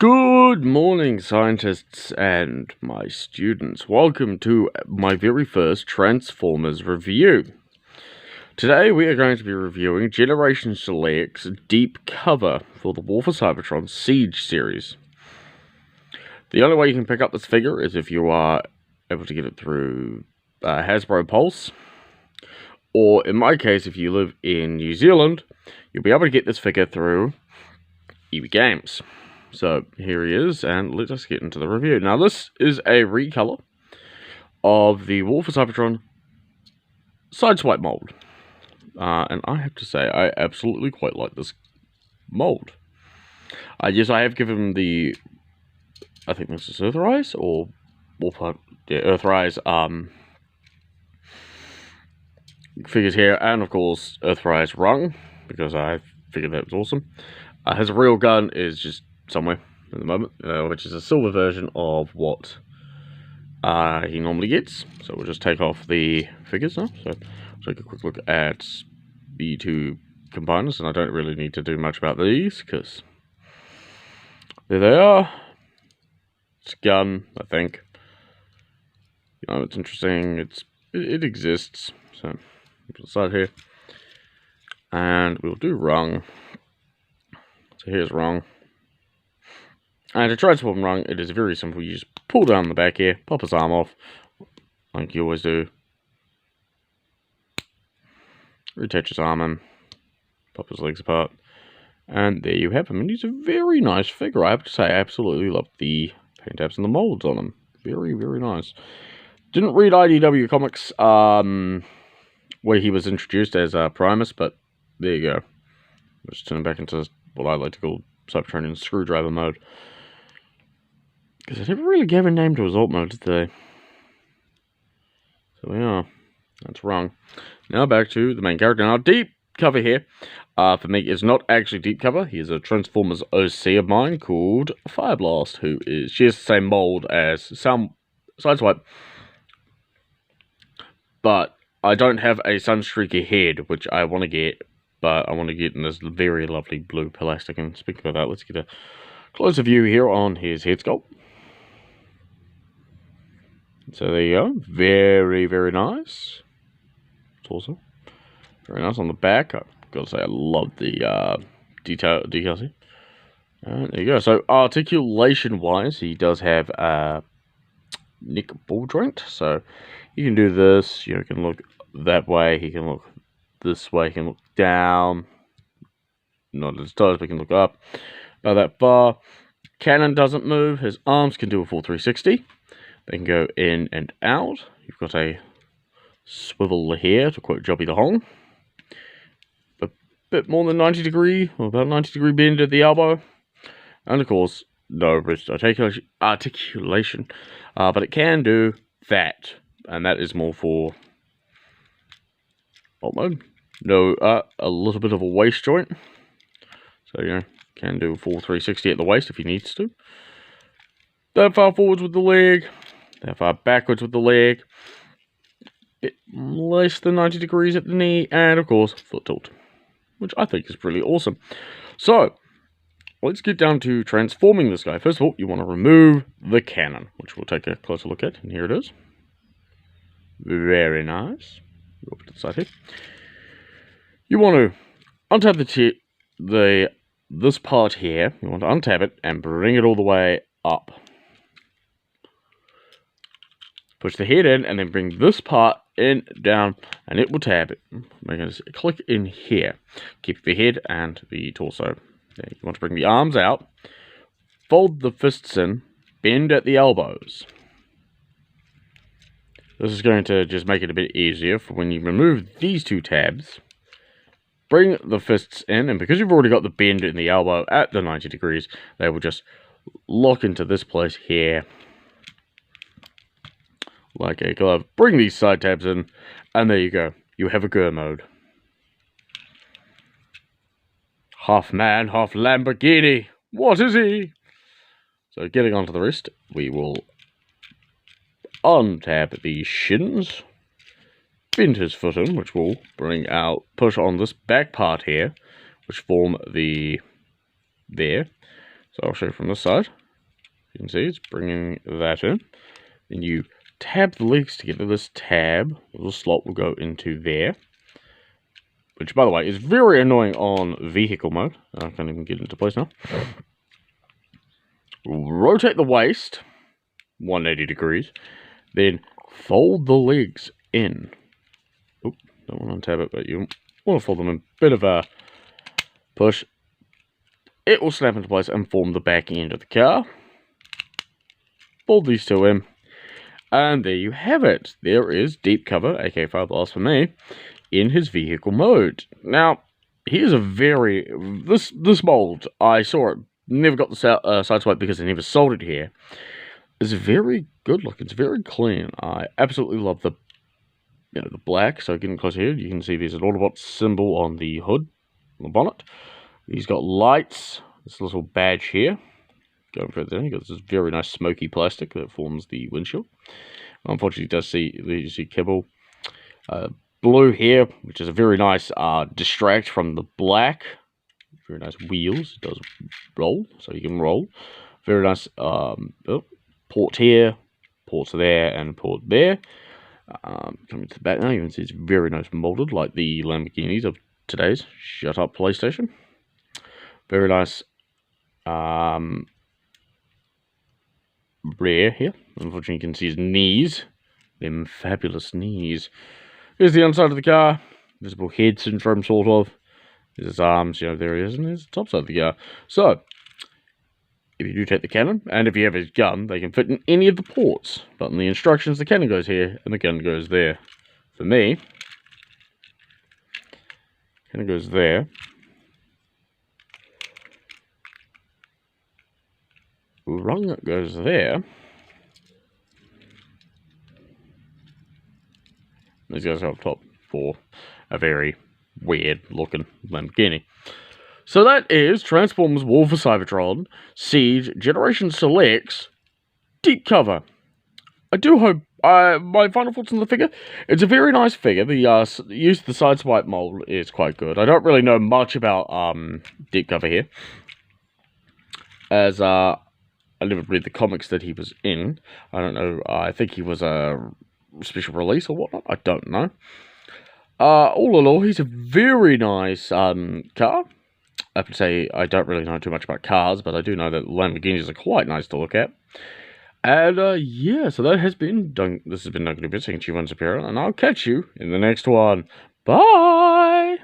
Good morning, scientists and my students. Welcome to my very first Transformers review. Today we are going to be reviewing Generation Select's deep cover for the War for Cybertron Seig series. The only way you can pick up this figure is if you are able to get it through Hasbro Pulse, or in my case, if you live in New Zealand, you'll be able to get this figure through EB Games. So here he is, and let us get into the review. Now this is a recolor of the War for Cybertron Sideswipe mold. And I have to say, I absolutely quite like this mold. Yes, I have given him the, I think this is Earthrise, or Earthrise figures here, and of course Earthrise Rung, because I figured that was awesome. His real gun is just somewhere at the moment, which is a silver version of what he normally gets. So we'll just take off the figures now. So take a quick look at the two combiners, and I don't really need to do much about these because there they are. It's a gun, I think. You know, it's interesting. It exists. So we'll start here, and we'll do Rung. So here's Rung. And to transform Rung, it is very simple. You just pull down the back here, pop his arm off, like you always do. Reattach his arm in, pop his legs apart, and there you have him. And he's a very nice figure. I have to say, I absolutely love the paint apps and the molds on him. Very, very nice. Didn't read IDW Comics where he was introduced as Primus, but there you go. Just turn him back into what I like to call Cybertronian Screwdriver mode. Because I never really gave a name to his alt mode, did they? So yeah, that's wrong. Now back to the main character. Now, deep cover here, for me, is not actually deep cover. He is a Transformers OC of mine called Fireblast, she has the same mold as Sideswipe. But I don't have a Sunstreaker head, which I want to get, but I want to get in this very lovely blue plastic. And speaking of that, let's get a closer view here on his head sculpt. So there you go. Very, very nice. It's also very nice on the back. I've got to say, I love the details here. And there you go. So articulation-wise, he does have a neck ball joint. So you can do this. You can look that way. He can look this way. He can look down. Not as tight, but he can look up. About that far. Cannon doesn't move. His arms can do a full 360. They can go in and out. You've got a swivel here, to quote Jobby the Hong. A bit more than 90 degree, or about 90 degree bend at the elbow. And of course, no wrist articulation. But it can do that. And that is more for alt mode. No, a little bit of a waist joint. So, you know, can do a full 360 at the waist if he needs to. That far forwards with the leg. That far backwards with the leg. Bit less than 90 degrees at the knee. And, of course, foot tilt. Which I think is pretty awesome. So, let's get down to transforming this guy. First of all, you want to remove the cannon, which we'll take a closer look at. And here it is. Very nice. Go over to the side here. You want to untap this part here. You want to untap it and bring it all the way up. Push the head in and then bring this part in, down, and it will tab it. Make it click in here. Keep the head and the torso. There. You want to bring the arms out. Fold the fists in. Bend at the elbows. This is going to just make it a bit easier for when you remove these two tabs. Bring the fists in, and because you've already got the bend in the elbow at the 90 degrees, they will just lock into this place here. Like a glove. Bring these side tabs in, and there you go. You have a Gur mode. Half man, half Lamborghini. What is he? So getting onto the wrist, we will untap the shins. Bend his foot in, which will bring out, push on this back part here, which form the there. So I'll show you from this side. You can see it's bringing that in. Then you tab the legs together. This tab, little slot will go into there. Which, by the way, is very annoying on vehicle mode. I can't even get into place now. Rotate the waist 180 degrees. Then fold the legs in. Oop, don't want to untab it, but you want to fold them in. Bit of a push. It will snap into place and form the back end of the car. Fold these two in. And there you have it. There is deep cover, aka fiberglass for me, in his vehicle mode. Now, here's a very... This mold, I saw it. Never got the side swipe because I never sold it here. It's very good look. It's very clean. I absolutely love the black. So getting close here, you can see there's an Autobot symbol on the hood, on the bonnet. He's got lights. This little badge here. Going further in, because this very nice smoky plastic that forms the windshield. Unfortunately, you see kibble. Blue here, which is a very nice distract from the black. Very nice wheels. It does roll, so you can roll. Very nice port here, ports there, and port there. Coming to the back now, you can see it's very nice molded, like the Lamborghinis of today's shut up PlayStation. Very nice rear here. Unfortunately, you can see his knees. Them fabulous knees. Here's the inside of the car. Visible head syndrome, sort of. There's his arms, there he is, and there's the top side of the car. So, if you do take the cannon, and if you have his gun, they can fit in any of the ports. But in the instructions, the cannon goes here, and the gun goes there. For me, cannon goes there. Rung goes there. These guys are up top for a very weird looking Lamborghini. So that is Transformers War for Cybertron, Seig, Generation Selects, Deep Cover. I do hope, my final thoughts on the figure, it's a very nice figure. The use of the side swipe mold is quite good. I don't really know much about Deep Cover here, as I never read the comics that he was in. I don't know, I think he was a special release or whatnot, I don't know. All in all, he's a very nice car. I have to say, I don't really know too much about cars, but I do know that Lamborghinis are quite nice to look at. And, yeah, so that has been done. This has been Nugget Bits, Second Chief One Superior, and I'll catch you in the next one. Bye!